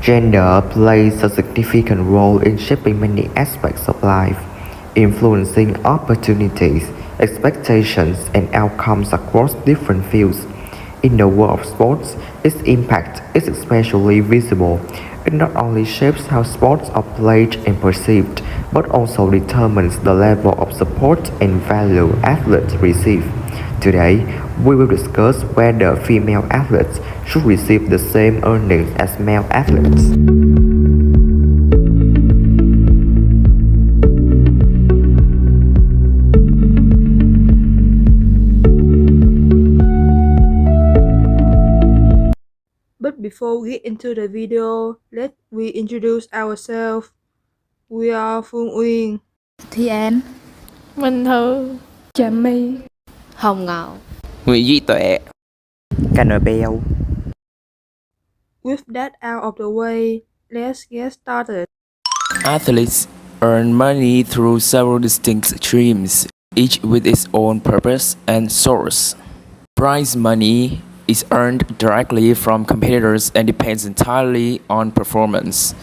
Gender plays a significant role in shaping many aspects of life, influencing opportunities, expectations, and outcomes across different fields. In the world of sports, its impact is especially visible. It not only shapes how sports are played and perceived, but also determines the level of support and value athletes receive. Today, we will discuss whether female athletes should receive the same earnings as male athletes. But before we get into the video, let we introduce ourselves. We are Phương Uyên, Thi An, Minh Thư, Trà My, Hồng Ngọc, Nguyễn Duy Tuệ, Cannabelle. With that out of the way, let's get started. Athletes earn money through several distinct streams, each with its own purpose and source. Prize money is earned directly from competitors and depends entirely on performance.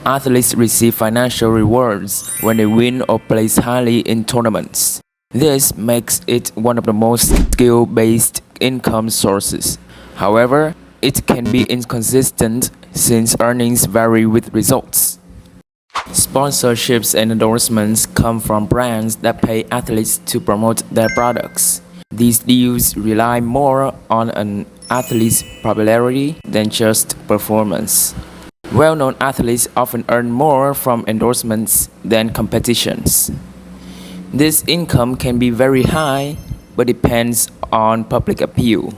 Athletes receive financial rewards when they win or place highly in tournaments. This makes it one of the most skill-based income sources. However, it can be inconsistent since earnings vary with results. Sponsorships and endorsements come from brands that pay athletes to promote their products. These deals rely more on an athlete's popularity than just performance. Well-known athletes often earn more from endorsements than competitions. This income can be very high, but depends on public appeal.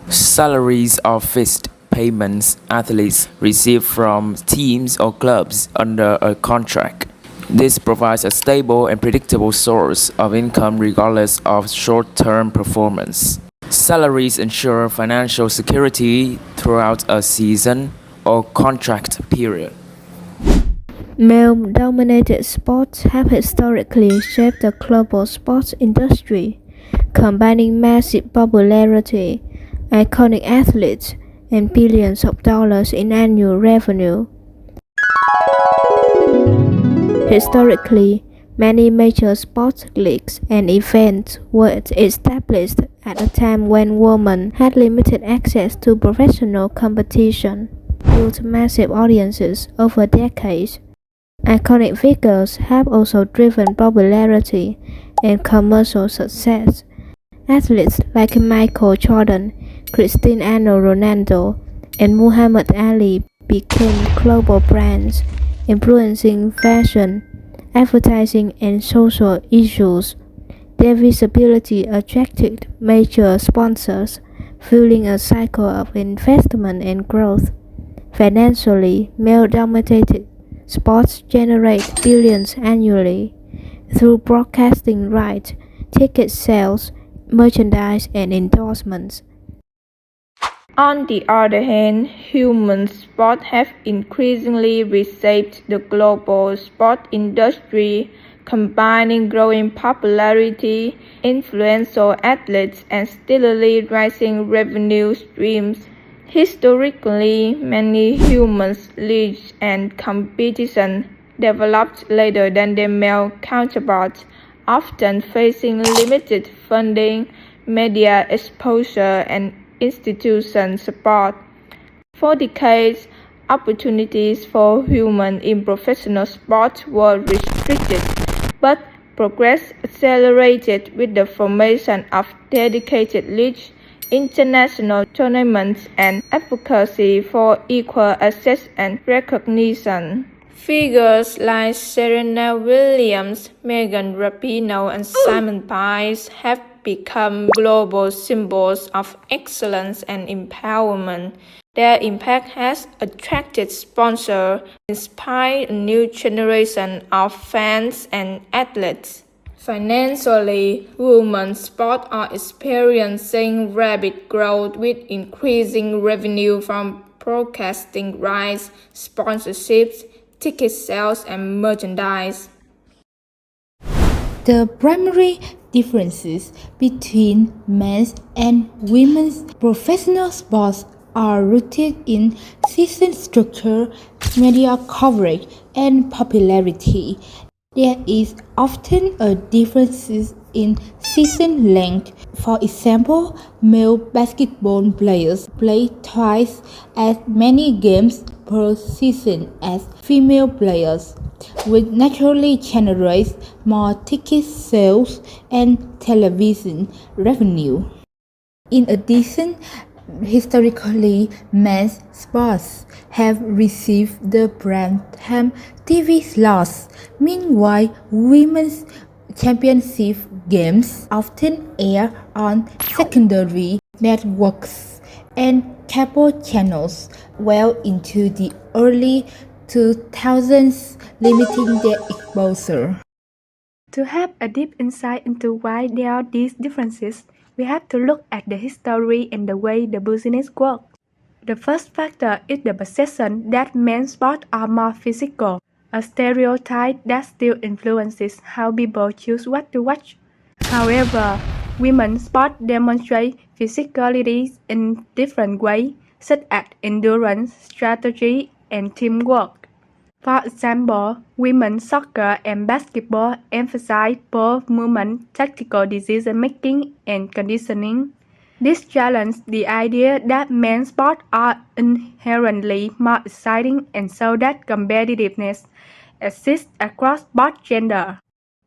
Salaries are fixed payments athletes receive from teams or clubs under a contract. This provides a stable and predictable source of income regardless of short-term performance. Salaries ensure financial security throughout a season or contract period. Male-dominated sports have historically shaped the global sports industry, combining massive popularity, iconic athletes, and billions of dollars in annual revenue. Historically, many major sports leagues and events were established at a time when women had limited access to professional competition, built massive audiences over decades. Iconic figures have also driven popularity and commercial success. Athletes like Michael Jordan, Cristiano Ronaldo, and Muhammad Ali became global brands, influencing fashion, advertising, and social issues. Their visibility attracted major sponsors, fueling a cycle of investment and growth. Financially, male-dominated sports generate billions annually through broadcasting rights, ticket sales, merchandise, and endorsements. On the other hand, human sports have increasingly reshaped the global sport industry, combining growing popularity, influential athletes, and steadily rising revenue streams. Historically, many human leagues and competitions developed later than their male counterparts, often facing limited funding, media exposure, and institution support. For decades, opportunities for women in professional sports were restricted, but progress accelerated with the formation of dedicated leagues, international tournaments, and advocacy for equal access and recognition. Figures like Serena Williams, Megan Rapinoe, and Simon Biles have become global symbols of excellence and empowerment. Their impact has attracted sponsors, inspired a new generation of fans and athletes. Financially, women's sports are experiencing rapid growth with increasing revenue from broadcasting rights, sponsorships, ticket sales, and merchandise. The primary differences between men's and women's professional sports are rooted in season structure, media coverage, and popularity. There is often a difference in season length. For example, male basketball players play twice as many games per season as female players, which naturally generates more ticket sales and television revenue. In addition, historically, men's sports have received the prime time TV slots. Meanwhile, women's championship games often air on secondary networks and cable channels well into the early 2000s, limiting their exposure. To have a deep insight into why there are these differences, we have to look at the history and the way the business works. The first factor is the perception that men's sports are more physical, a stereotype that still influences how people choose what to watch. However, women's sports demonstrate physicality in different ways, such as endurance, strategy, and teamwork. For example, women's soccer and basketball emphasize ball movement, tactical decision-making, and conditioning. This challenges the idea that men's sports are inherently more exciting and shows that competitiveness exists across both genders.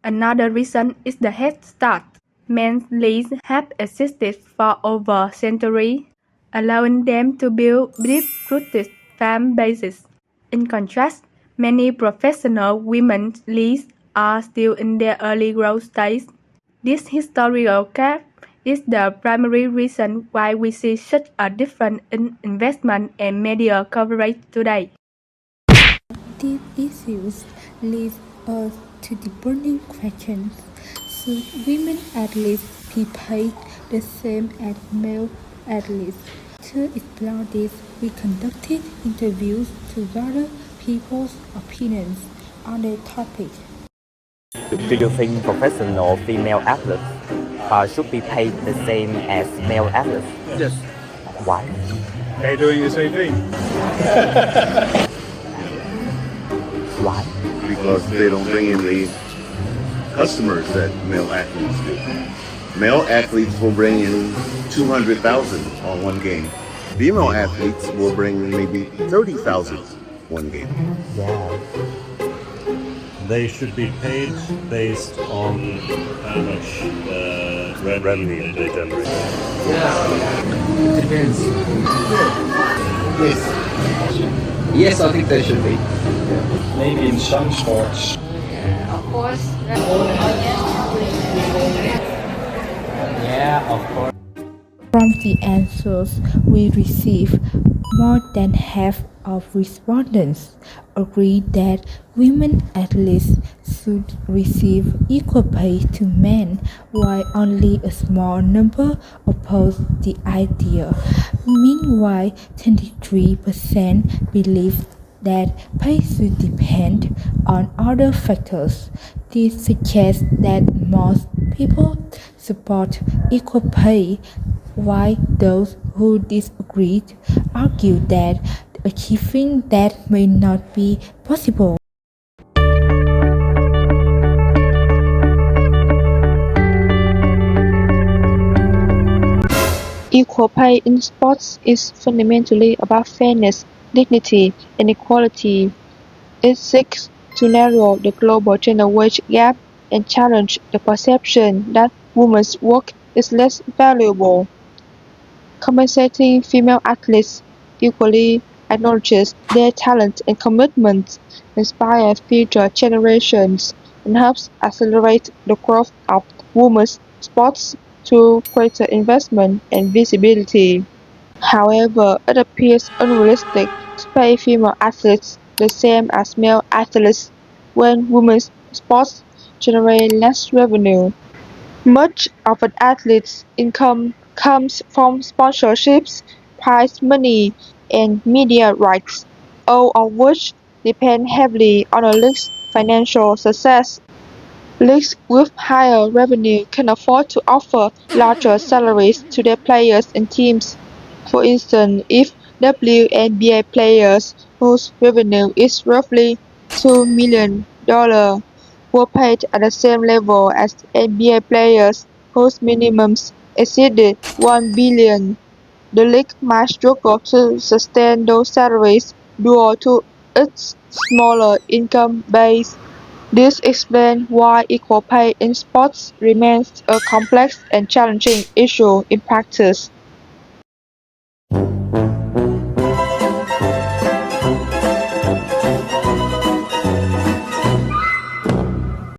Another reason is the head start. Men's leagues have existed for over a century, allowing them to build deep-rooted fan bases. In contrast, many professional women's leagues are still in their early growth stage. This historical gap is the primary reason why we see such a difference in investment and media coverage today. These issues lead us to the burning question: should women athletes be paid the same as male athletes? To explore this, we conducted interviews to gather people's opinions on the topic. Do you think professional female athletes should be paid the same as male athletes? Yes. Why? They're doing the same thing. Why? Because they don't bring in the customers that male athletes do. Male athletes will bring in 200,000 on one game. Female athletes will bring maybe 30,000 one game. Yeah. They should be paid based on how much revenue they generate. It depends. Yes. Yes, I think they should be. Maybe in some sports. Yeah, of course. From the answers we received, more than half of respondents agree that women athletes should receive equal pay to men, while only a small number oppose the idea. Meanwhile, 23% believe that pay should depend on other factors. This suggests that most people support equal pay, while those who disagree argue that achieving that may not be possible. Equal pay in sports is fundamentally about fairness, dignity, and equality. It seeks to narrow the global gender wage gap and challenge the perception that women's work is less valuable. Compensating female athletes equally acknowledges their talent and commitment, inspires future generations, and helps accelerate the growth of women's sports through greater investment and visibility. However, it appears unrealistic to pay female athletes the same as male athletes when women's sports generate less revenue. Much of an athlete's income comes from sponsorships, prize money, and media rights, all of which depend heavily on a league's financial success. Leagues with higher revenue can afford to offer larger salaries to their players and teams. For instance, if WNBA players whose revenue is roughly $2 million were paid at the same level as NBA players whose minimums exceeded $1 billion. The league might struggle to sustain those salaries due to its smaller income base. This explains why equal pay in sports remains a complex and challenging issue in practice.